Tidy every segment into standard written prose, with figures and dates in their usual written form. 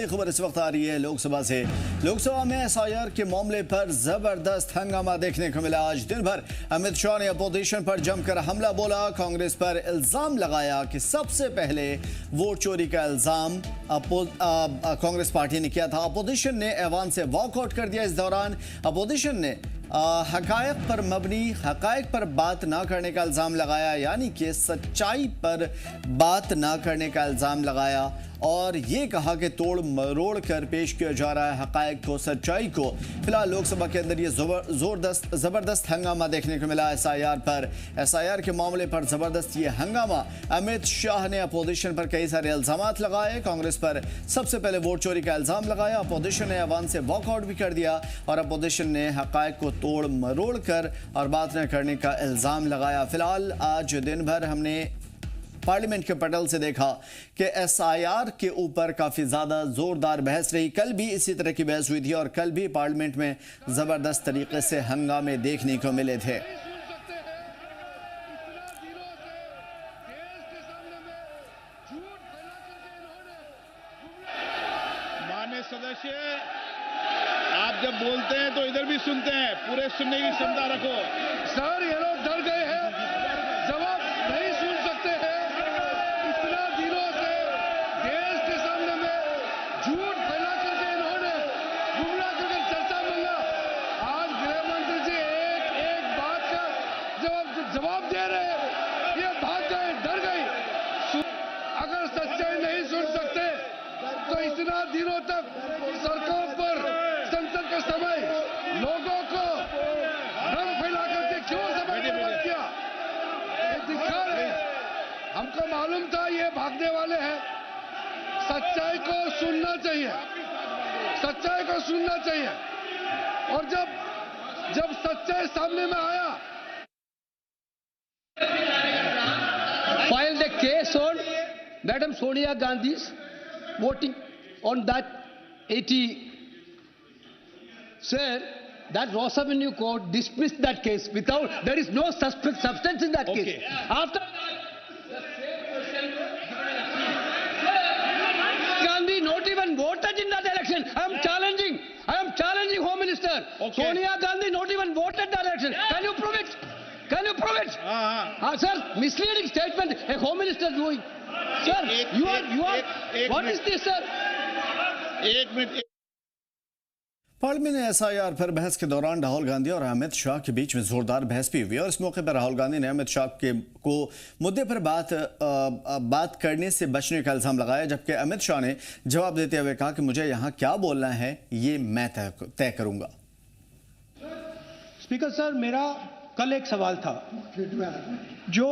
खबर इस वक्त आ रही है लोकसभा से। लोकसभा में एसआईआर के मामले पर जबरदस्त हंगामा देखने को मिला। आज दिन भर अमित शाह ने अपोजिशन पर जमकर हमला बोला। कांग्रेस पर इल्जाम लगाया कि सबसे पहले वोट चोरी का इल्जाम कांग्रेस पार्टी ने किया था। अपोजिशन ने ऐवान से वॉकआउट कर दिया। इस दौरान अपोजिशन ने हकायक पर मबनी हकायक पर बात ना करने का इल्ज़ाम लगाया, यानी कि सच्चाई पर बात ना करने का इल्ज़ाम लगाया और ये कहा कि तोड़ मरोड़ कर पेश किया जा रहा है हकायक को, सच्चाई को। फिलहाल लोकसभा के अंदर ये ज़बरदस्त हंगामा देखने को मिला। एसआईआर के मामले पर ज़बरदस्त ये हंगामा। अमित शाह ने अपोजिशन पर कई सारे इल्ज़ाम लगाए। कांग्रेस पर सबसे पहले वोट चोरी का इल्ज़ाम लगाया। अपोजिशन ने ऐवान से वॉकआउट भी कर दिया और अपोजिशन ने हकायक को तोड़ मरोड़ कर और बात न करने का इल्ज़ाम लगाया। फिलहाल आज दिन भर हमने पार्लियामेंट के पटल से देखा कि एसआईआर के ऊपर काफ़ी ज़्यादा ज़ोरदार बहस रही। कल भी इसी तरह की बहस हुई थी और कल भी पार्लियामेंट में ज़बरदस्त तरीके से हंगामे देखने को मिले थे। माननीय सदस्य, आप जब बोलते हैं तो इधर भी सुनते हैं, पूरे सुनने की क्षमता रखो। सर, ये लोग डर गए हैं, जवाब नहीं सुन सकते हैं। इतना दिनों से देश के सामने में झूठ फैला करके इन्होंने गुमराह करके चर्चा मांगा। आज गृह मंत्री जी एक बात का जवाब दे रहे हैं, ये भाग गए, डर गए। अगर सच्चाई नहीं सुन सकते तो इतना दिनों तक सड़कों पर संसद का समय लोगों को भ्रम फैला करके क्यों समय बर्बाद किया? ये दिखा रहे, हमको मालूम था ये भागने वाले हैं। सच्चाई को सुनना चाहिए, सच्चाई को सुनना चाहिए। और जब सच्चाई सामने में आया, filed a case on Madam Sonia Gandhi's voting on that 80. Sir, that Rosa Avenue court dismissed that case without, there is no substance in that case. After Gandhi not even voted in that election. I am challenging Home Minister. Sonia Gandhi not even voted that election. Can you prove it? Can you prove it? Sir, misleading statement a Home Minister doing. Sir, you are what is this, sir? एक minute. Parliament में SIR पर बहस के दौरान राहुल गांधी और अमित शाह के बीच में जोरदार बहस भी हुई और इस मौके पर राहुल गांधी ने अमित शाह को मुद्दे पर बात करने से बचने का इल्जाम लगाया, जबकि अमित शाह ने जवाब देते हुए कहा कि मुझे यहाँ क्या बोलना है ये मैं तय करूंगा। स्पीकर सर, मेरा कल एक सवाल था जो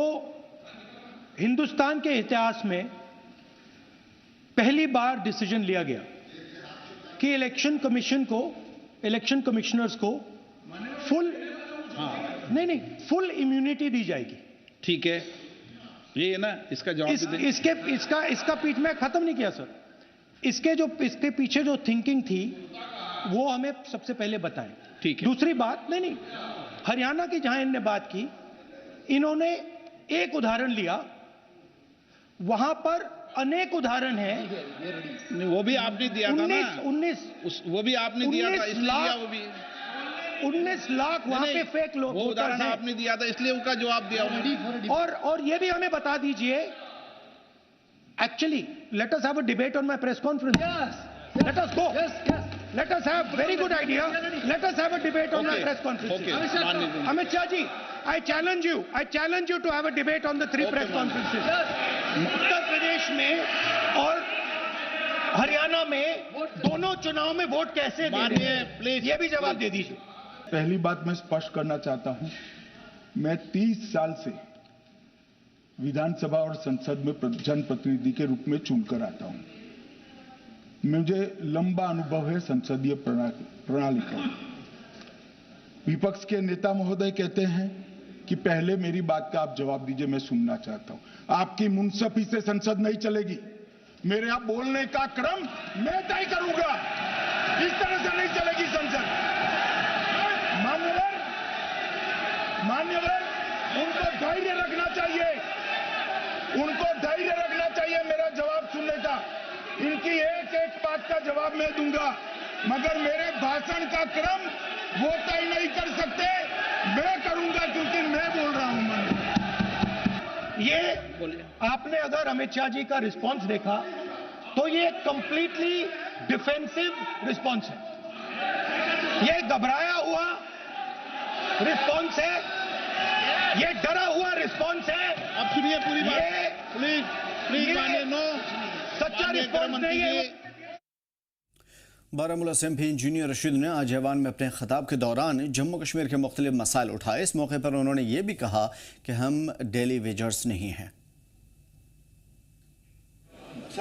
हिंदुस्तान के इतिहास में पहली बार डिसीजन लिया गया कि इलेक्शन कमिश्नर्स को फुल फुल इम्यूनिटी दी जाएगी। ठीक है, ये है ना, इसका जवाब इसका पीठ में खत्म नहीं किया सर। इसके पीछे जो थिंकिंग थी वो हमें सबसे पहले बताएं। ठीक है। दूसरी बात, नहीं हरियाणा की जहां इन्होंने बात की, इन्होंने एक उदाहरण लिया, वहां पर अनेक उदाहरण हैं। वो भी आपने दिया था ना, 19 वो भी आपने दिया था, इसलिए वो भी 19 लाख वहां पे फेक लोग, वो उदाहरण आपने दिया था, इसलिए उनका जवाब दिया उन्होंने। और ये भी हमें बता दीजिए, actually let us have a debate on my press conference. Let us go. Yes. Let us have very good idea. Let us have a debate on the press conference. Amit Shah ji, I challenge you to have a debate on the 3 press conferences. Uttar Pradesh में और हरियाणा में दोनों चुनाव में vote कैसे देंगे, ये भी जवाब दे दीजिए। पहली बात मैं स्पष्ट करना चाहता हूं, मैं 30 साल से विधानसभा और संसद में जनप्रतिनिधि के रूप में चुनकर आता हूं। मुझे लंबा अनुभव है संसदीय प्रणाली का। विपक्ष के नेता महोदय कहते हैं कि पहले मेरी बात का आप जवाब दीजिए, मैं सुनना चाहता हूं। आपकी मुनसफी से संसद नहीं चलेगी। मेरे आप बोलने का क्रम मैं तय करूंगा, इस तरह से नहीं चलेगी संसद। मान्यवर, उनको धैर्य रखना चाहिए, मेरा जवाब सुनने का। इनकी एक एक बात का जवाब मैं दूंगा, मगर मेरे भाषण का क्रम वो तय नहीं कर सकते, मैं करूंगा क्योंकि मैं बोल रहा हूं मन में। ये आपने अगर अमित शाह जी का रिस्पॉन्स देखा तो ये कंप्लीटली डिफेंसिव रिस्पॉन्स है, ये घबराया हुआ रिस्पॉन्स है, ये डरा हुआ रिस्पॉन्स है। अब सुनिए पूरी बात, प्लीज प्लीज मानिए, नो सच्चा रिस्पॉन्स नहीं है। बारामूला से एमपी इंजीनियर रशीद ने आज ऐवान में अपने खिताब के दौरान जम्मू कश्मीर के मुख्तलिफ मसाइल उठाए। इस मौके पर उन्होंने ये भी कहा कि हम डेली वेजर्स नहीं हैं।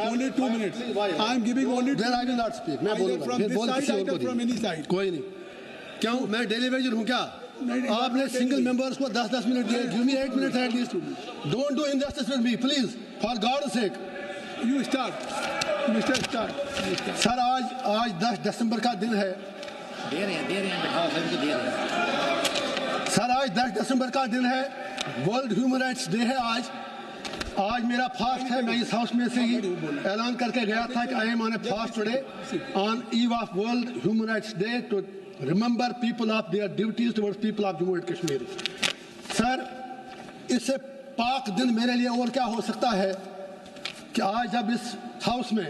Only 2 minutes. I am giving only 2 minutes. Then I will not speak. मैं बोलूँगा From this side, either from any side. कोई नहीं, क्यों मैं डेली वेजर हूँ क्या? आपने सिंगल मेंबर्स को 10-10 मिनट दिए, give me 8 minutes at least. Don't do injustice with me, please, for God's sake. You start, Mr. Start. Sir आज 10 दिसंबर का दिन है। दे रहे हैं बिठाओ, सभी को दे रहे हैं। सर आज 10 दिसंबर का दिन है, वर्ल्ड ह्यूमन राइट्स डे है आज मेरा फास्ट है। मैं इस हाउस में से ही ऐलान करके गया था कि I am on a fast today on eve of world human rights day to remember people of their duties towards people of Jammu and Kashmir. Sir इससे पाक दिन मेरे लिए और क्या हो सकता है कि आज जब इस हाउस में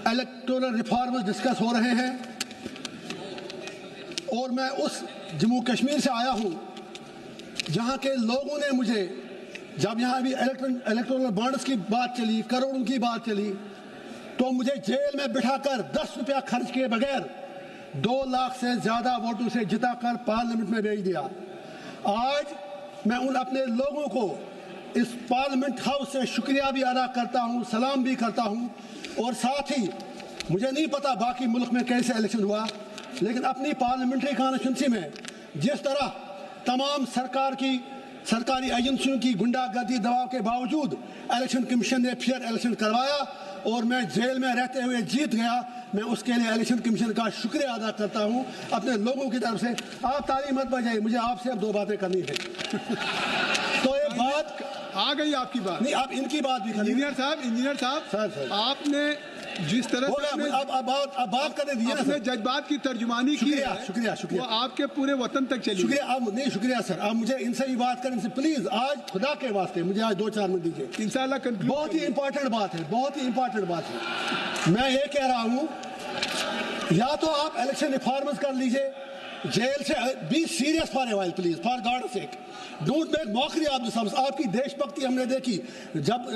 इलेक्टोरल रिफॉर्म्स डिस्कस हो रहे हैं और मैं उस जम्मू कश्मीर से आया हूं जहां के लोगों ने मुझे, जब यहाँ भी इलेक्टोरल बॉन्ड्स की बात चली, करोड़ों की बात चली, तो मुझे जेल में बिठाकर 10 रुपया खर्च किए बगैर 2 लाख से ज्यादा वोटों से जिताकर पार्लियामेंट में भेज दिया। आज मैं उन अपने लोगों को इस पार्लियामेंट हाउस से शुक्रिया भी अदा करता हूँ, सलाम भी करता हूँ, और साथ ही मुझे नहीं पता बाकी मुल्क में कैसे इलेक्शन हुआ, लेकिन अपनी पार्लियामेंट्री कॉन्स्टिट्यूंसी में जिस तरह तमाम सरकारी एजेंसियों की गुंडागर्दी दबाव के बावजूद इलेक्शन कमीशन ने फेयर इलेक्शन करवाया और मैं जेल में रहते हुए जीत गया, मैं उसके लिए इलेक्शन कमीशन का शुक्रिया अदा करता हूं अपने लोगों की तरफ से। आप ताली मत बजाइए, मुझे आपसे अब 2 बातें करनी है। तो ये बात आ गई आपकी बात, नहीं, आप इनकी बात भी करनी। इंजीनियर साहब सर आपने जिस तरह से अब बात करने दीजिए ना, जज्बात की तर्जुमानी की है, शुक्रिया वो आपके पूरे वतन तक चली। शुक्रिया, आप नहीं, शुक्रिया सर, आप मुझे इनसे भी बात करें, प्लीज आज खुदा के वास्ते मुझे आज 2-4 मिनट दीजिए। इंशाल्लाह बहुत ही इंपॉर्टेंट बात है, बहुत ही इंपॉर्टेंट बात है। मैं ये कह रहा हूं, या तो आप इलेक्शन रिफॉर्म्स कर लीजिए, जेल से be serious for a while please, for God sake, don't make mockery of this house. आपकी देशभक्ति हमने देखी, जब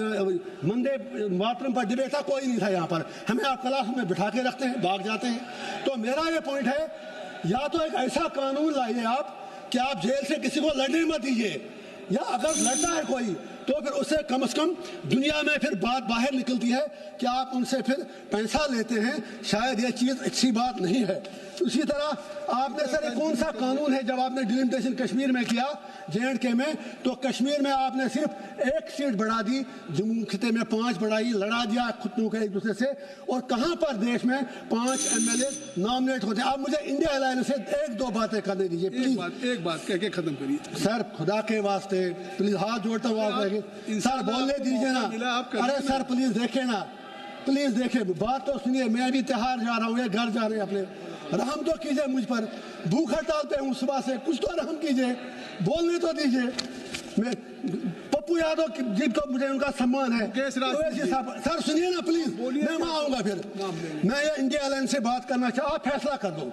वंदे मातरम पर डिबेट था कोई नहीं था यहाँ पर, हमें आप क्लास में बिठा के रखते हैं, भाग जाते हैं। तो मेरा ये पॉइंट है, या तो एक ऐसा कानून लाइए आप कि आप जेल से किसी को लड़ने मत दीजिए, या अगर लड़ना है कोई तो फिर उससे कम से कम दुनिया में फिर बात बाहर निकलती है कि आप उनसे फिर पैसा लेते हैं, शायद ये चीज़ अच्छी बात नहीं है। उसी तरह आपने सर कौन सा कानून है, जब आपने डिलिमिटेशन कश्मीर में किया J&K में, तो कश्मीर में आपने सिर्फ 1 सीट बढ़ा दी, जम्मू खिते में 5 बढ़ाई, लड़ा दिया खुद को एक दूसरे से, और कहाँ पर देश में 5 MLA नॉमिनेट होते हैं। आप मुझे इंडिया अलायंस से 1-2 बातें करने दीजिए प्लीज। एक बात कह के खत्म करिए सर, खुदा के वास्ते प्लीज हाथ जोड़ता हूँ आप सर, बोलने दीजिए ना। अरे सर प्लीज देखे ना, प्लीज देखे, बात तो सुनिए। मैं भी त्योहार जा रहा हूँ, ये घर जा रहे हैं अपने, रहम तो कीजिए मुझ पर, भूख हड़ताल पे हूँ सुबह से, कुछ तो रहम कीजिए, बोलने तो दीजिए। मैं पप्पू यादव जी को मुझे उनका सम्मान है। सर सुनिए ना प्लीज, मैं वहाँ आऊँगा फिर। मैं ये इंडिया अलायंस से बात करना चाहूँ, आप फैसला कर दो।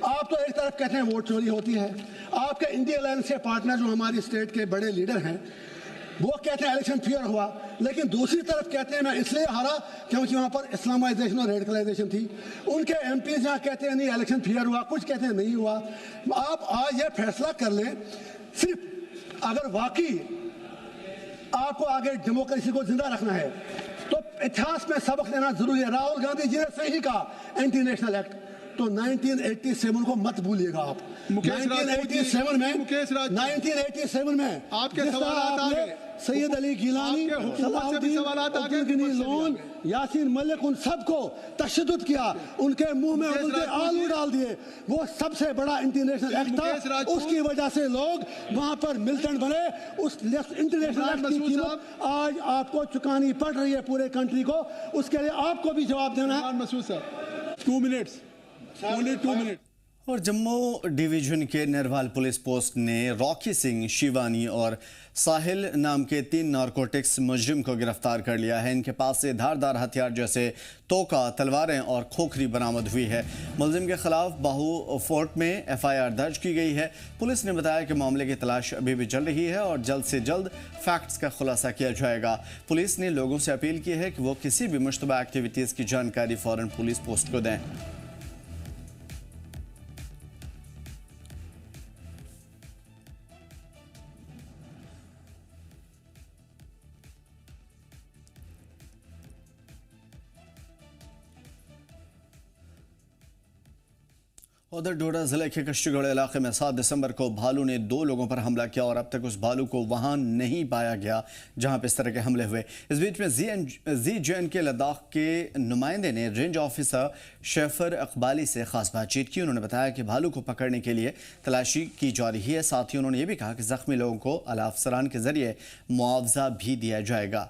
आप तो एक तरफ कहते हैं वोट चोरी होती है, आपके इंडिया अलायंस के पार्टनर जो हमारी स्टेट के बड़े लीडर हैं वो कहते हैं इलेक्शन फेयर हुआ, लेकिन दूसरी तरफ कहते हैं मैं इसलिए हारा क्योंकि वहाँ पर इस्लामाइजेशन और रेडिकलाइजेशन थी। उनके एमपी जहाँ कहते हैं नहीं इलेक्शन फेयर हुआ, कुछ कहते हैं नहीं हुआ। आप आज ये फैसला कर लें, सिर्फ अगर वाकई आपको आगे डेमोक्रेसी को जिंदा रखना है तो इतिहास में सबक लेना जरूरी है। राहुल गांधी जी ने सही कहा एंटी नेशनल एक्ट, तो 1987 को मत भूलिएगा आप। 1987 में आपके सवालात आ गए, सैयद अली गिलानी, सलाहुद्दीन लोन, यासीन मलिक, उन सबको तशद्दुद किया, उनके मुंह में उल्टे आलू डाल दिए। वो सबसे बड़ा इंटरनेशनल एक्ट था, उसकी वजह से लोग वहां पर मिलिटेंट बने। उस इंटरनेशनल एक्ट की कीमत आज आपको चुकानी पड़ रही है पूरे कंट्री को, उसके लिए आपको भी जवाब देना है। मसूद साहब 2 minutes, only 2 minutes। और जम्मू डिवीजन के नरवाल पुलिस पोस्ट ने रॉकी सिंह, शिवानी और साहिल नाम के 3 नारकोटिक्स मुजरिम को गिरफ्तार कर लिया है। इनके पास से धारदार हथियार जैसे तोका, तलवारें और खोखरी बरामद हुई है। मुलजिम के खिलाफ बाहू फोर्ट में FIR दर्ज की गई है। पुलिस ने बताया कि मामले की तलाश अभी भी चल रही है और जल्द से जल्द फैक्ट्स का खुलासा किया जाएगा। पुलिस ने लोगों से अपील की है कि वो किसी भी मुश्तबा एक्टिविटीज़ की जानकारी फौरन पुलिस पोस्ट को दें। उधर डोडा जिले के कश्तीगढ़ इलाके में 7 दिसंबर को भालू ने 2 लोगों पर हमला किया और अब तक उस भालू को वहां नहीं पाया गया जहां पर इस तरह के हमले हुए। इस बीच में ZJN के लद्दाख के नुमाइंदे ने रेंज ऑफिसर शेफर इकबाली से खास बातचीत की। उन्होंने बताया कि भालू को पकड़ने के लिए तलाशी की जा रही है। साथ ही उन्होंने ये भी कहा कि जख्मी लोगों को आला अफसरान के जरिए मुआवजा भी दिया जाएगा।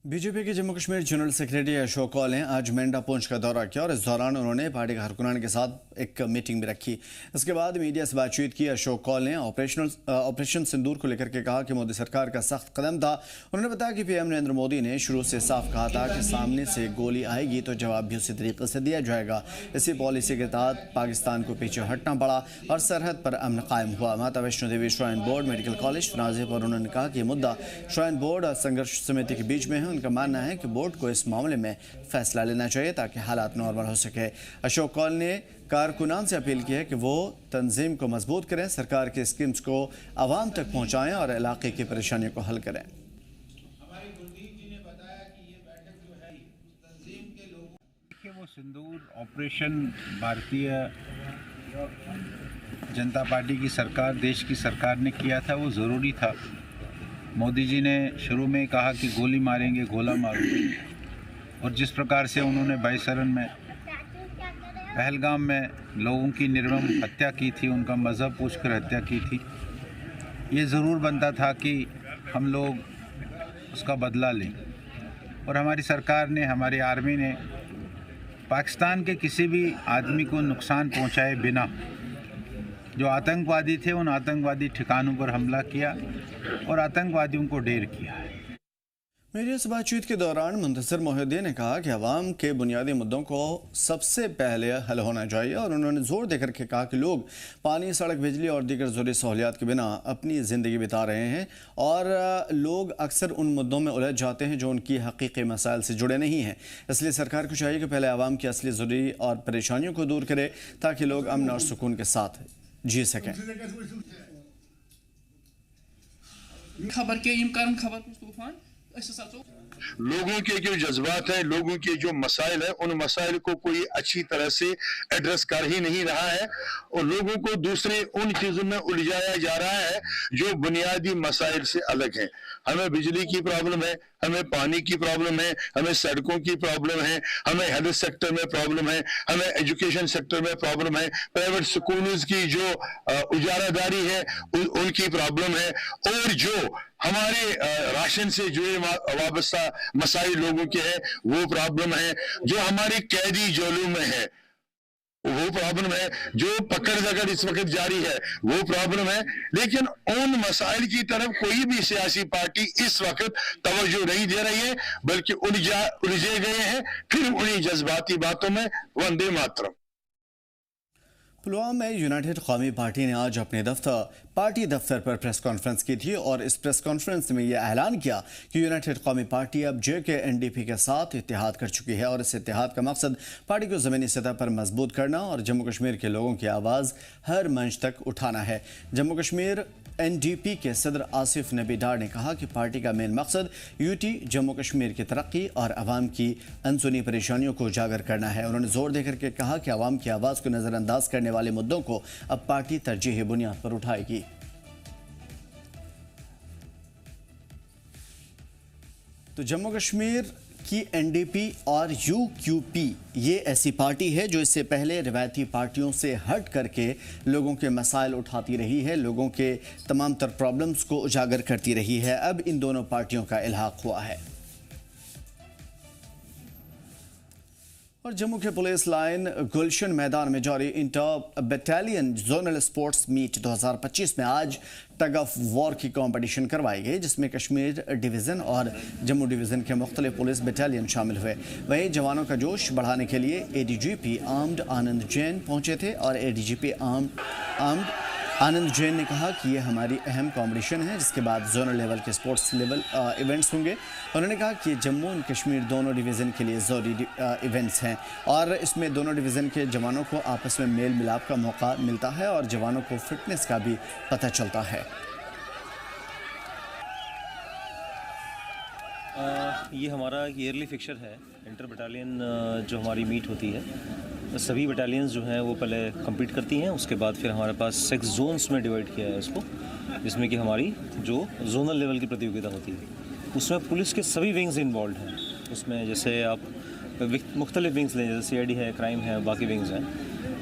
बीजेपी के जम्मू कश्मीर जनरल सेक्रेटरी अशोक कौल ने आज मेंढा पूंछ का दौरा किया और इस दौरान उन्होंने पार्टी कारकुनान के साथ एक मीटिंग भी रखी। इसके बाद मीडिया से बातचीत की अशोक कौल ने ऑपरेशन सिंदूर को लेकर के कहा कि मोदी सरकार का सख्त कदम था। उन्होंने बताया कि PM नरेंद्र मोदी ने शुरू से साफ कहा था कि सामने से गोली आएगी तो जवाब भी उसी तरीके से दिया जाएगा। इसी पॉलिसी के तहत पाकिस्तान को पीछे हटना पड़ा और सरहद पर अमन कायम हुआ। माता Vaishno Devi shrine board medical college फनाजे पर उन्होंने कहा कि मुद्दा श्राइन बोर्ड और संघर्ष समिति के बीच में है। उनका मानना है कि बोर्ड को इस मामले में फैसला लेना चाहिए ताकि हालात नॉर्मल हो सके। अशोक कौल ने कारकुनान से अपील की है कि वो तंजीम को मजबूत करें, सरकार की स्कीम्स को आवाम तक पहुंचाएं और इलाके की परेशानियों को हल करें। वो सिंदूर ऑपरेशन भारतीय जनता पार्टी की सरकार, देश की सरकार ने किया था, वो ज़रूरी था। मोदी जी ने शुरू में कहा कि गोली मारेंगे, गोला मारेंगे, और जिस प्रकार से उन्होंने बाईसरन में, पहलगाम में लोगों की निर्मम हत्या की थी, उनका मज़हब पूछकर हत्या की थी, ये ज़रूर बनता था कि हम लोग उसका बदला लें। और हमारी सरकार ने, हमारी आर्मी ने पाकिस्तान के किसी भी आदमी को नुकसान पहुंचाए बिना जो आतंकवादी थे उन आतंकवादी ठिकानों पर हमला किया और आतंकवादियों को ढेर किया है। मीडिया से बातचीत के दौरान मुंतसिर मोहिउद्दीन ने कहा कि अवाम के बुनियादी मुद्दों को सबसे पहले हल होना चाहिए और उन्होंने जोर देकर के कहा कि लोग पानी, सड़क, बिजली और दीगर ज़रूरी सहूलियात के बिना अपनी ज़िंदगी बिता रहे हैं और लोग अक्सर उन मुद्दों में उलझ जाते हैं जो उनकी हकीकी मसाइल से जुड़े नहीं हैं। इसलिए सरकार को चाहिए कि पहले अवाम की असली ज़रूरी और परेशानियों को दूर करे ताकि लोग अमन और सुकून के साथ जी सकें। खबर के इम्कान खबर तूफान लोगों के जो जज्बात हैं, लोगों के जो मसाइल हैं, उन मसाइल को कोई अच्छी तरह से एड्रेस कर ही नहीं रहा है और लोगों को दूसरे उन चीजों में उलझाया जा रहा है जो बुनियादी मसाइल से अलग हैं। हमें बिजली की प्रॉब्लम है, हमें पानी की प्रॉब्लम है, हमें सड़कों की प्रॉब्लम है, हमें हेल्थ सेक्टर में प्रॉब्लम है, हमें एजुकेशन सेक्टर में प्रॉब्लम है, प्राइवेट स्कूल्स की जो उजारादारी है उनकी प्रॉब्लम है, और जो हमारे राशन से जुड़े वाबस्ता मसाइल लोगों के हैं वो प्रॉब्लम है, जो हमारे कैदी जेलों में है वो प्रॉब्लम है, जो पकड़ दकड़ इस वक्त जारी है वो प्रॉब्लम है। लेकिन उन मसाइल की तरफ कोई भी सियासी पार्टी इस वक्त तवज्जो नहीं दे रही है, बल्कि उलझे गए हैं फिर उन्हीं जज्बाती बातों में। वंदे मातरम। पुलवामा में यूनाइटेड कौमी पार्टी ने आज अपने दफ्तर पार्टी दफ्तर पर प्रेस कॉन्फ्रेंस की थी और इस प्रेस कॉन्फ्रेंस में यह ऐलान किया कि यूनाइटेड कौमी पार्टी अब JK-NDP के साथ इत्तेहाद कर चुकी है और इस इत्तेहाद का मकसद पार्टी को ज़मीनी सतह पर मजबूत करना और जम्मू कश्मीर के लोगों की आवाज़ हर मंच तक उठाना है। जम्मू कश्मीर NDP के सदर आसिफ नबी डार ने कहा कि पार्टी का मेन मकसद यूटी जम्मू कश्मीर की तरक्की और अवाम की अनसुनी परेशानियों को उजागर करना है। उन्होंने जोर देकर के कहा कि अवाम की आवाज़ को नज़रअंदाज करने वाले मुद्दों को अब पार्टी तरजीही बुनियाद पर उठाएगी। तो जम्मू कश्मीर की NDP और UQP ये ऐसी पार्टी है जो इससे पहले रिवायती पार्टियों से हट करके लोगों के मसाइल उठाती रही है, लोगों के तमाम तर प्रॉब्लम्स को उजागर करती रही है। अब इन दोनों पार्टियों का इल्हाक हुआ है। और जम्मू के पुलिस लाइन गुलशन मैदान में जारी inter battalion zonal sports meet 2025 में आज टग ऑफ वॉर की कंपटीशन करवाई गई, जिसमें कश्मीर डिवीज़न और जम्मू डिवीज़न के मुख्तलिफ पुलिस बटालियन शामिल हुए। वहीं जवानों का जोश बढ़ाने के लिए ADGP आर्म्ड आनंद जैन पहुंचे थे और ADGP आर्म्ड आनंद जैन ने कहा कि ये हमारी अहम कंपटीशन है, जिसके बाद जोनल लेवल के स्पोर्ट्स लेवल इवेंट्स होंगे। उन्होंने कहा कि जम्मू और कश्मीर दोनों डिवीज़न के लिए ज़रूरी इवेंट्स हैं और इसमें दोनों डिवीज़न के जवानों को आपस में मेल मिलाप का मौका मिलता है और जवानों को फिटनेस का भी पता चलता है। ये हमारा ईयरली फिक्चर है, इंटर बटालियन जो हमारी मीट होती है। सभी बटालियंस जो हैं वो पहले compete करती हैं, उसके बाद फिर हमारे पास 6 जोन्स में डिवाइड किया है इसको, जिसमें कि हमारी जो जोनल लेवल की प्रतियोगिता होती है उसमें पुलिस के सभी विंग्स इन्वॉल्व हैं। उसमें जैसे आप मुख्तलिफ विंग्स लें, जैसे CID है, क्राइम है, बाकी विंग्स हैं,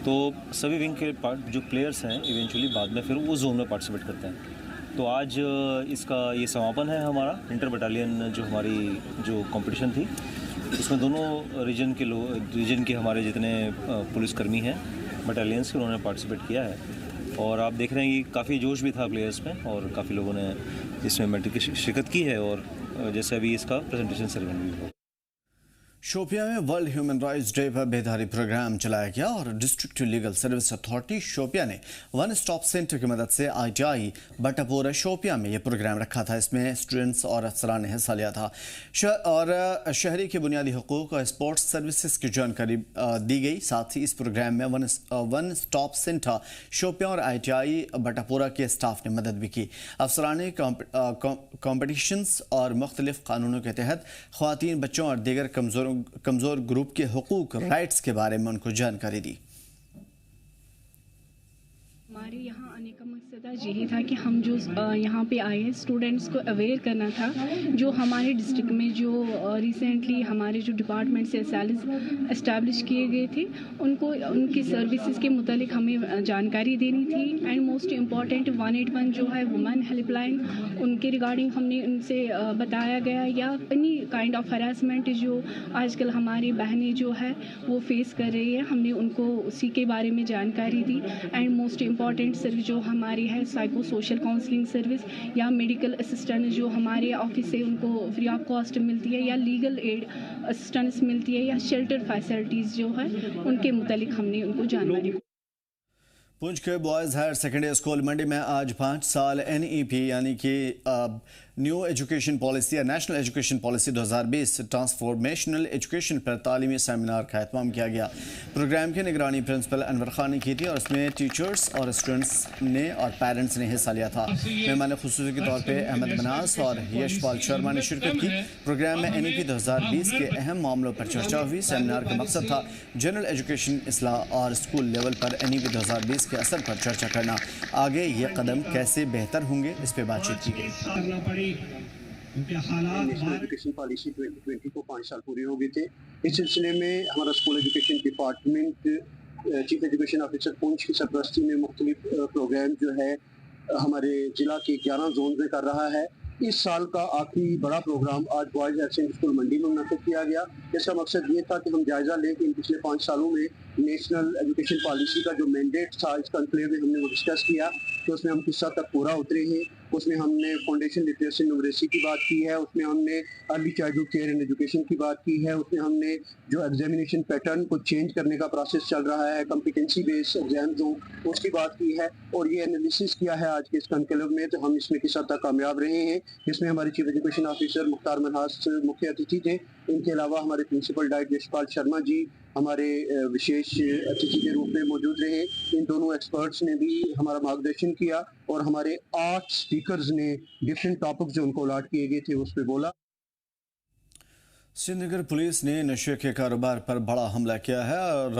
तो सभी विंग के जो प्लेयर्स हैं इवेंचुअली बाद में फिर वो जोन में पार्टिसिपेट करते हैं। तो आज इसका ये समापन है हमारा इंटर बटालियन जो हमारी जो कंपटीशन थी, उसमें दोनों रीजन के हमारे जितने पुलिसकर्मी हैं बटालियंस के, उन्होंने पार्टिसिपेट किया है और आप देख रहे हैं कि काफ़ी जोश भी था प्लेयर्स में और काफ़ी लोगों ने इसमें मेडल की शिरकत की है और जैसे अभी इसका प्रेजेंटेशन सेरेमनी भी हो। शोपियां में वर्ल्ड ह्यूमन राइट्स डे पर बेदारी प्रोग्राम चलाया गया और district legal service authority Shopian ने वन स्टॉप सेंटर की मदद से ITI बटापोरा शोपियां में यह प्रोग्राम रखा था। इसमें स्टूडेंट्स और अफसरान ने हिस्सा लिया था और शहरी के बुनियादी हुकूक और स्पोर्ट्स सर्विसेज की जानकारी दी गई। साथ ही इस प्रोग्राम में वन स्टॉप सेंटर शोपियां और ITI बटापोरा के स्टाफ ने मदद भी की। अफसरान ने कॉम्पिटिशन्स और मुख्तलिफ कानूनों के तहत ख्वातीन, बच्चों और दीगर कमज़ोर ग्रुप के हुकूक राइट्स के बारे में उनको जानकारी दी। हमारे यहाँ आने का मकसद आज यही था कि हम जो यहाँ पे आए हैं स्टूडेंट्स को अवेयर करना था। जो हमारे डिस्ट्रिक्ट में जो रिसेंटली हमारे जो डिपार्टमेंट से एस्टैब्लिश किए गए थे, उनको उनकी सर्विसेज के मुतालिक हमें जानकारी देनी थी। एंड मोस्ट इम्पॉर्टेंट 181 जो है वुमेन हेल्पलाइन, उनके रिगार्डिंग हमने उनसे बताया गया, या एनी काइंड ऑफ हरासमेंट जो आजकल हमारी बहनें जो है वो फेस कर रही है, हमने उनको उसी के बारे में जानकारी दी। एंड मोस्ट इम्पॉर्टेंट सर्विस जो हमारी है साइको सोशल काउंसलिंग सर्विस या मेडिकल असिस्टेंस जो हमारे ऑफिस से उनको फ्री ऑफ कॉस्ट मिलती है, या लीगल एड असिस्टेंस मिलती है, या शेल्टर फैसिलिटीज़ जो है उनके मुतालिक हमने उनको जानकारी। पुंछ के बॉयज़ हायर सेकेंडरी स्कूल मंडी में आज 5 साल NEP यानी कि न्यू एजुकेशन पॉलिसी या national education policy 2020 transformational education पर तालीमी सेमिनार का एहतमाम किया गया। प्रोग्राम की निगरानी प्रिंसिपल अनवर खान ने की थी और इसमें टीचर्स और स्टूडेंट्स ने और पेरेंट्स ने हिस्सा लिया था। मेहमान खुसूसी के तौर पर अहमद मनास और यशपाल शर्मा ने शिरकत की। प्रोग्राम में NEP 2020 के अहम मामलों पर चर्चा हुई। सेमिनार का मकसद था जनरल एजुकेशन इसलाह और स्कूल लेवल पर NEP 2020 के असर पर चर्चा करना। आगे ये कदम कैसे बेहतर होंगे, इस पर बातचीत की गई। नेशनल एजुकेशन पॉलिसी 2020 को 5 साल पूरे हो गए थे। इस सिलसिले में हमारा school education department chief education officer Poonch की सरपरस्ती में मुख्तलिफ प्रोग्राम जो है हमारे जिला के 11 जोन में कर रहा है। इस साल का आखिरी बड़ा प्रोग्राम आज बॉयज़ हायर सेकेंडरी स्कूल मंडी में मुनक़िद किया गया। इसका मकसद ये था कि हम जायज़ा लें कि इन पिछले 5 सालों में नेशनल एजुकेशन पॉलिसी का जो मैंडेट था, इस कॉन्क्लेव में हमने वो डिस्कस किया कि उसमें हम किस हद तक पूरा उतरे हैं उसमें हमने फाउंडेशन लिटरेसी न्यूमरेसी की बात की है, उसमें हमने early childhood care and education की बात की है, उसमें हमने जो एग्जामिनेशन पैटर्न को चेंज करने का प्रोसेस चल रहा है, कॉम्पिटेंसी बेस्ड एग्जाम्स हो उसकी बात की है, और ये एनालिसिस किया है आज के इस कॉन्क्लेव में। तो हम इसमें किस हद तक कामयाब रहे हैं, इसमें हमारे chief education officer Mukhtar Manhas मुख्य अतिथि थे। इनके अलावा हमारे प्रिंसिपल डाइट यशपाल शर्मा जी हमारे विशेष अतिथि के रूप में मौजूद रहे। इन दोनों एक्सपर्ट्स ने भी हमारा मार्गदर्शन किया और हमारे 8 स्पीकर्स ने डिफरेंट टॉपिक्स जो उनको अलॉट किए गए थे उस पर बोला। श्रीनगर पुलिस ने नशे के कारोबार पर बड़ा हमला किया है और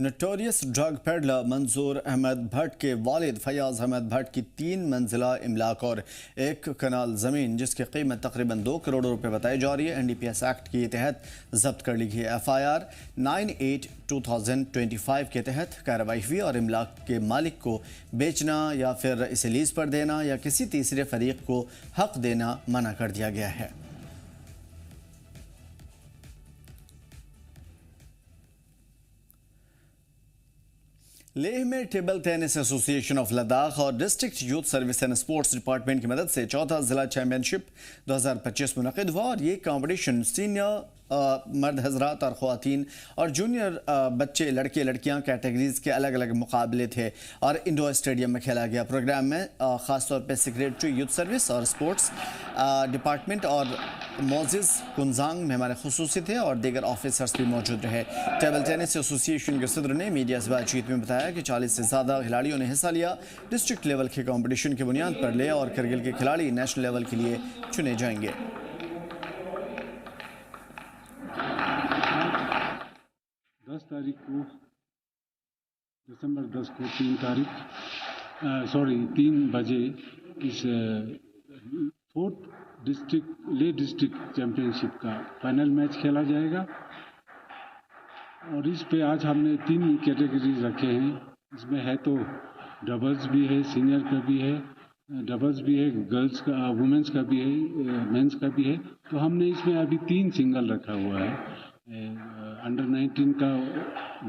नोटोरियस ड्रग पेडलर मंजूर अहमद भट्ट के वालिद फयाज अहमद भट्ट की 3 मंजिला इमलाक और 1 कनाल ज़मीन जिसकी कीमत तकरीबन 2 करोड़ रुपए बताई जा रही है NDPS एक्ट के तहत जब्त कर ली गई। FIR 98/2025 के तहत कार्रवाई हुई और इमलाक के मालिक को बेचना या फिर इसे लीज पर देना या किसी तीसरे फरीक को हक देना मना कर दिया गया है। लेह में table tennis association of Ladakh और district youth service and sports department की मदद से 4था जिला चैंपियनशिप 2025 मुनक़िद हुआ और ये कंपटीशन सीनियर मर्द हजरात और ख़वातीन और जूनियर बच्चे लड़के लड़कियां कैटेगरीज के अलग अलग मुकाबले थे और इंडोर स्टेडियम में खेला गया। प्रोग्राम में ख़ासतौर पर सेक्रेटरी यूथ सर्विस और स्पोर्ट्स डिपार्टमेंट और मोजिज़ कुंजांग मेहमान खुसूसी थे और दीगर ऑफिसर्स भी मौजूद रहे। टेबल टेनिस एसोसिएशन के सदर ने मीडिया से बातचीत में बताया कि 40 से ज़्यादा खिलाड़ियों ने हिस्सा लिया। डिस्ट्रिक्ट लेवल के कॉम्पिटिशन की बुनियाद पर ले और करगिल के खिलाड़ी नेशनल लेवल के लिए चुने जाएंगे। 10 तारीख को दिसंबर 10 को 3 बजे इस 4th ले डिस्ट्रिक्ट चैम्पियनशिप का फाइनल मैच खेला जाएगा और इस पे आज हमने 3 कैटेगरीज रखे हैं। इसमें है तो डबल्स भी है, सीनियर का भी है, डबल्स भी है, गर्ल्स का वुमेंस का भी है, मेंस का भी है। तो हमने इसमें अभी 3 सिंगल रखा हुआ है, अंडर 19 का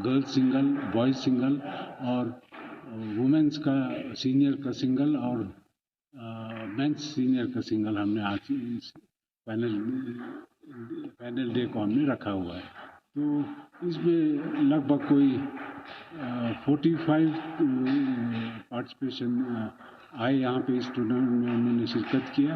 गर्ल्स सिंगल, बॉयज़ सिंगल और वुमेंस का सीनियर का सिंगल और मेंस सीनियर का सिंगल हमने आज इस फाइनल डे को हमने रखा हुआ है। तो इसमें लगभग कोई 45 पार्टिसिपेशन आए यहाँ पे इस टूर्नामेंट में उन्होंने शिरकत किया।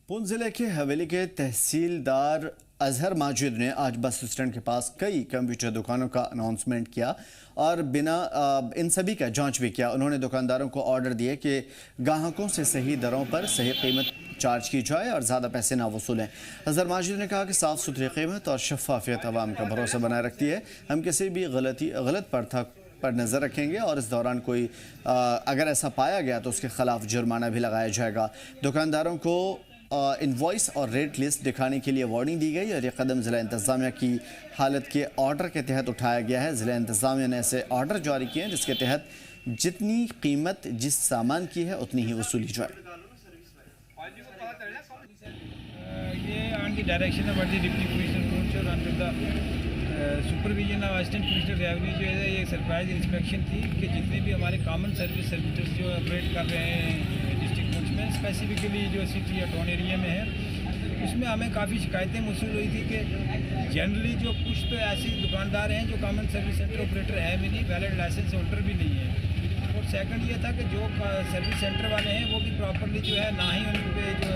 पुंछ जिले के हवेली के तहसीलदार अजहर माजिद ने आज बस स्टैंड के पास कई कंप्यूटर दुकानों का अनाउंसमेंट किया और बिना इन सभी का जांच भी किया। उन्होंने दुकानदारों को ऑर्डर दिए कि ग्राहकों से सही दरों पर सही कीमत चार्ज की जाए और ज़्यादा पैसे ना वसूलें। अजहर माजिद ने कहा कि साफ़ सुथरी कीमत और शफाफियत आवाम का भरोसा बनाए रखती है। हम किसी भी गलत प्रथा पर नज़र रखेंगे और इस दौरान कोई अगर ऐसा पाया गया तो उसके खिलाफ जुर्माना भी लगाया जाएगा। दुकानदारों को इनवॉइस और रेट लिस्ट दिखाने के लिए वार्निंग दी गई और ये कदम ज़िला इंतज़ामिया की हालत के ऑर्डर के तहत उठाया गया है। ज़िला इंतज़ामिया ने ऐसे ऑर्डर जारी किए हैं जिसके तहत जितनी कीमत जिस सामान की है उतनी ही वसूली जाए। ये on the direction of the deputy commissioner और under the supervision of assistant commissioner revenue जो है ये सरप्राइज इंस्पेक्शन थी कि जितने भी हमारे कॉमन सर्विस सेंटर्स जो ऑपरेट कर रहे हैं डिस्ट्रिक्ट पुंछ में स्पेसिफिकली जो सिटी या टाउन एरिया में है, उसमें हमें काफ़ी शिकायतें मौसूल हुई थी कि जनरली जो कुछ तो ऐसे दुकानदार हैं जो कॉमन सर्विस सेंटर ऑपरेटर है भी नहीं, वैलिड लाइसेंस होल्डर भी नहीं है। और सेकंड ये था कि जो सर्विस सेंटर वाले हैं वो भी प्रॉपरली जो है ना ही उन पर जो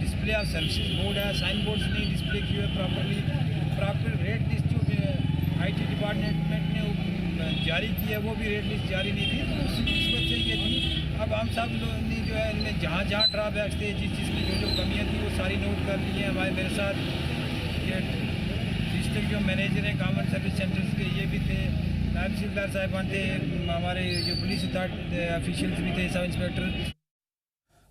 डिस्प्ले ऑफ सर्विसेज बोर्ड है, साइन बोर्ड्स नहीं डिस्प्ले किए हुए प्रॉपरली, प्रॉपर रेट लिस्ट जो IT डिपार्टमेंट ने जारी की है वो भी रेट लिस्ट जारी नहीं थी। तो उस वजह से ये थी। अब हम सब लोगों ने जो है इनमें जहाँ ड्रॉबैक्स थे, जिस चीज़ में जो कमियाँ थी वो सारी नोट कर ली हैं। हमारे मेरे साथ ये डिस्ट्रिक्ट जो मैनेजर हैं कॉमन सर्विस सेंटर्स के ये भी थे, तहसीलदार साहिबान थे, हमारे जो पुलिस अथॉरिटी ऑफिशियल्स भी थे, सब इंस्पेक्टर।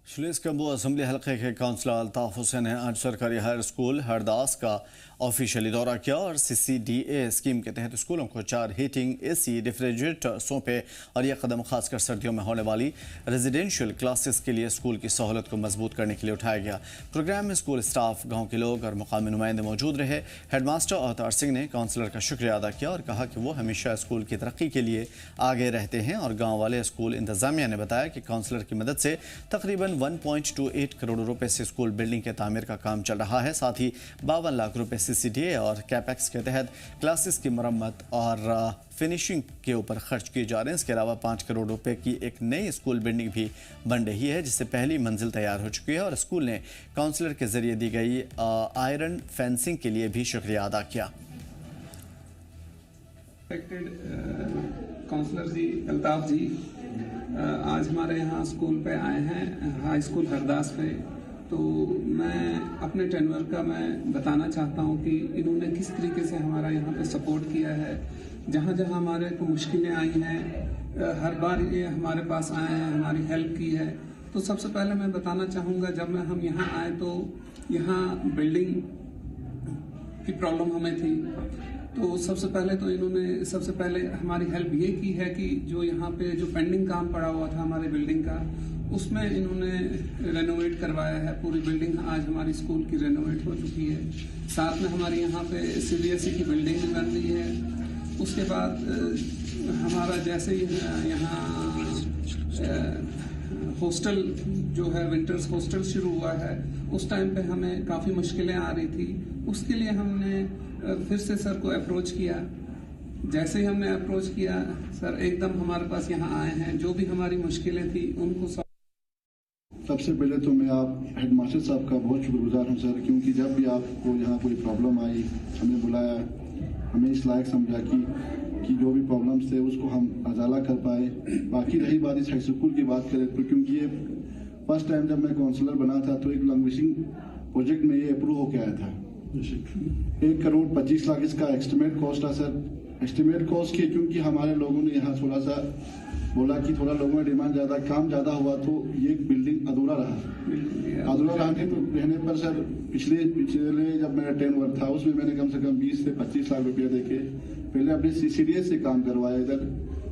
शलीस कम्बू असम्बली हल्के के काउंसलर अल्ताफ हुसैन ने आज सरकारी हायर स्कूल हरदास का ऑफिशियली दौरा किया और CCDA स्कीम के तहत स्कूलों को 4 हीटिंग AC रेफ्रिजरेटर सौंपे और यह कदम खासकर सर्दियों में होने वाली रेजिडेंशियल क्लासेस के लिए स्कूल की सहूलत को मजबूत करने के लिए उठाया गया। प्रोग्राम में स्कूल स्टाफ, गाँव के लोग और मुकामी नुमाइंदे मौजूद रहे। हेडमास्टर अवतार सिंह ने काउंसलर का शुक्रिया अदा किया और कहा कि वो हमेशा स्कूल की तरक्की के लिए आगे रहते हैं और गाँव वाले स्कूल इंतजामिया ने बताया कि काउंसलर की मदद से तकरीबन 1.28 करोड़ रुपए से स्कूल बिल्डिंग के तामीर का काम चल रहा है। साथ ही 52 लाख रुपए CCDA और कैपेक्स के तहत क्लासेस की मरम्मत और फिनिशिंग के ऊपर खर्च किए जा रहे हैं। इसके अलावा 5 करोड़ रुपए की एक नई स्कूल बिल्डिंग भी बन रही है जिससे पहली मंजिल तैयार हो चुकी है और स्कूल ने काउंसलर के जरिए दी गई आयरन फेंसिंग के लिए भी शुक्रिया अदा किया। काउंसलर जी, अल्ताफ जी आज हमारे यहाँ स्कूल पे आए हैं, हाई स्कूल हरदास पे। तो मैं अपने टेन्योर का मैं बताना चाहता हूँ कि इन्होंने किस तरीके से हमारा यहाँ पे सपोर्ट किया है। जहाँ जहाँ हमारे को मुश्किलें आई हैं, हर बार ये हमारे पास आए हैं, हमारी हेल्प की है। तो सबसे पहले मैं बताना चाहूँगा, जब हम यहाँ आए तो यहाँ बिल्डिंग की प्रॉब्लम हमें थी। तो सबसे पहले हमारी हेल्प ये की है कि जो यहाँ पे जो पेंडिंग काम पड़ा हुआ था हमारे बिल्डिंग का, उसमें इन्होंने रेनोवेट करवाया है। पूरी बिल्डिंग आज हमारी स्कूल की रेनोवेट हो चुकी है। साथ में हमारी यहाँ पे CBSE की बिल्डिंग भी बन रही है। उसके बाद हमारा जैसे ही यहाँ हॉस्टल जो है विंटर्स हॉस्टल शुरू हुआ है, उस टाइम पे हमें काफ़ी मुश्किलें आ रही थी। उसके लिए हमने फिर से सर को अप्रोच किया। जैसे ही हमने अप्रोच किया, सर एकदम हमारे पास यहाँ आए हैं। जो भी हमारी मुश्किलें थी उनको सबसे पहले तो मैं आप हेडमास्टर साहब का बहुत शुक्रगुजार हूँ सर, क्योंकि जब भी आपको यहाँ कोई प्रॉब्लम आई हमें बुलाया, हमें इस लायक समझा कि जो भी प्रॉब्लम्स थे उसको हम अजाला कर पाए। बाकी रही बात इस हाई स्कूल की बात करें तो क्योंकि ये फर्स्ट टाइम जब मैं काउंसलर बना था तो एक लैंग्वेजिंग प्रोजेक्ट में ये अप्रूव होकर आया था। 1 करोड़ 25 लाख इसका एस्टिमेट कॉस्ट था सर। एस्टिमेट कॉस्ट की क्योंकि हमारे लोगों ने यहाँ थोड़ा सा बोला कि थोड़ा लोगों में डिमांड ज़्यादा, काम ज़्यादा हुआ तो ये बिल्डिंग अधूरा रहा। अधूरा रहने पर सर पिछले जब मेरा टेन्योर था उसमें मैंने कम से कम 20 से 25 लाख रुपया देके पहले अपने CCDA से काम करवाया, इधर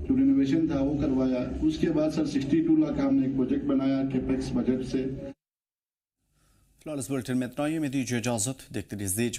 जो रिनोवेशन था वो करवाया। उसके बाद सर 62 लाख का हमने एक प्रोजेक्ट बनाया कैपेक्स बजट से। फ्लॉलेस बुलेटिन में इतना ही। मैं दीजिए इजाजत, देखते रहिए